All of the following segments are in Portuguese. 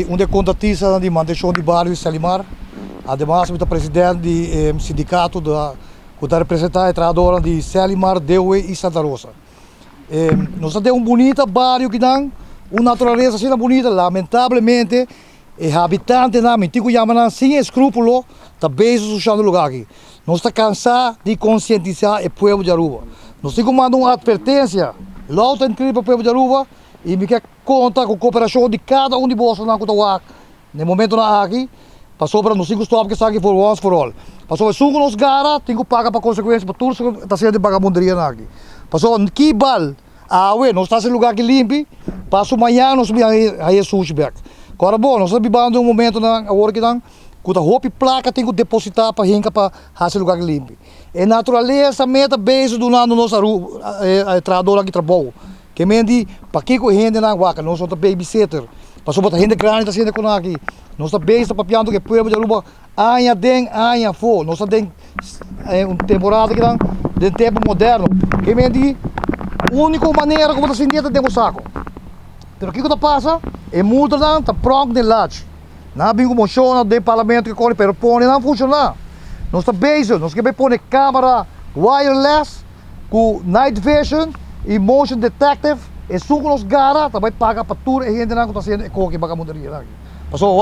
onde contratista de manutenção de bairro Selimar, además o presidente do sindicato da que representa a trabalhadora de Selimar, Deue e Santa Rosa. Nós temos bonito bairro que tem uma natureza assim bonita, lamentavelmente os habitantes na Mintico Yamanan sem escrúpulo também se usando o lugar aqui. Nós estamos cansados de conscientizar o povo de Aruba. Nós temos mandado uma advertência lá incrível para o povo de Aruba e me quer contar com a cooperação de cada de vocês na Kutawak. No momento na aqui, passou para nós temos que estar aqui for once for all. Passou a suco nos gara, tem que pagar para consequências para tudo que está sendo de vagabunderia na aqui. Passou que bal, nós estamos em lugar que limpe, passou amanhã nós vamos aí sushi back. Agora bom, nós estamos vivendo um momento na hora que não, com a roupa e placa tem que depositar para rinca para fazer lugar que limpe. É natureza meta base do lado nossa trabalhador aqui trabalho. Que mendi para que o rende na vaca, nós somos babysitter. Passou para rende grande está sendo com aqui. Nós estamos base para piando que o povo de Aruba anha den anha fo. Nós estamos uma temporada que não, de tempo moderno. Que mendi única maneira como está sentindo dentro do saco. Pero o que está passa? É multa não está pronto de laje. Não há bingo moção do parlamento que corre, pero põe não funciona. Nós estamos base, nós queremos pôr câmera wireless com night vision e motion detective e suco nos gara também paga para tudo e gente não está sendo que baga mudaria aqui. Passou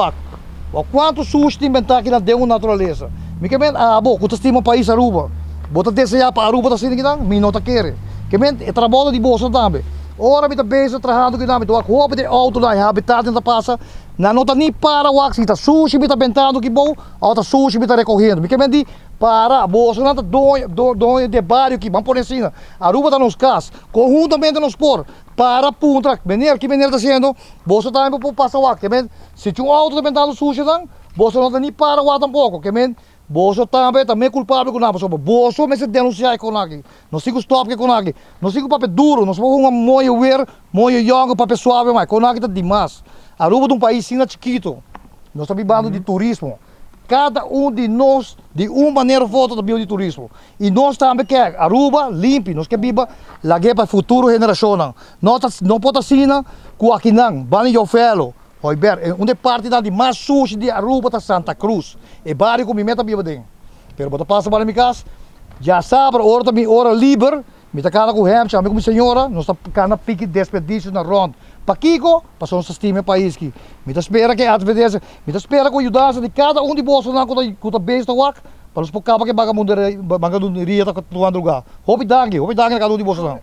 o quanto sujo de inventar aqui na deu natureza. Me que men bom, quanto estima país Aruba. Bota desejar para Aruba está sendo aqui não, me não tá querer. Que men é trabalho de bolsa também. Ora me tá base trabalhando que não, me tô a roupa de auto lá, habitat não passa. Não tá nem para o axi, tá sujo me tá ventando que bom, ou tá sujo me tá recorrendo. Me que men di para a bolsa não tá dono de bairro que vamos por assim. Aruba tá nos cas, conjuntamente nos por para punta, menino que menino tá sendo, bolsa também para passar o axi, que men se tinha um auto tá ventando sujo não, bolsa não tá nem para o tampouco, que men bolso também culpável com nada, bolso mas se denunciar com aqui. Nós temos stop com aqui. Nós temos papel duro, nós vamos uma moia ver, moia young papel suave, mas com aqui tá demais. Aruba é um país assim chiquito. Nós estamos vivendo de turismo. Cada de nós de uma maneira volta do de turismo. E nós também quer Aruba limpe, nós quer viva lá para futuro geração. Não pode assim com aqui não, bani eu felo. Oi, Ber, onde parte da de mais sujo de Aruba tá Santa Cruz. E bairro com meta viva dentro. Pero bota passa para minha casa, já sabe, hora livre, me tá cara com hem, chama como senhora, nós tá cara pique desperdício na ronda. Pa Kiko, passou nosso time país que me tá espera que advertência, me tá espera com ajudança de cada de bolso na conta base da WAC, para os poucos que bagamunderia tá atuando lugar. Hope dangue na cada de bolso não.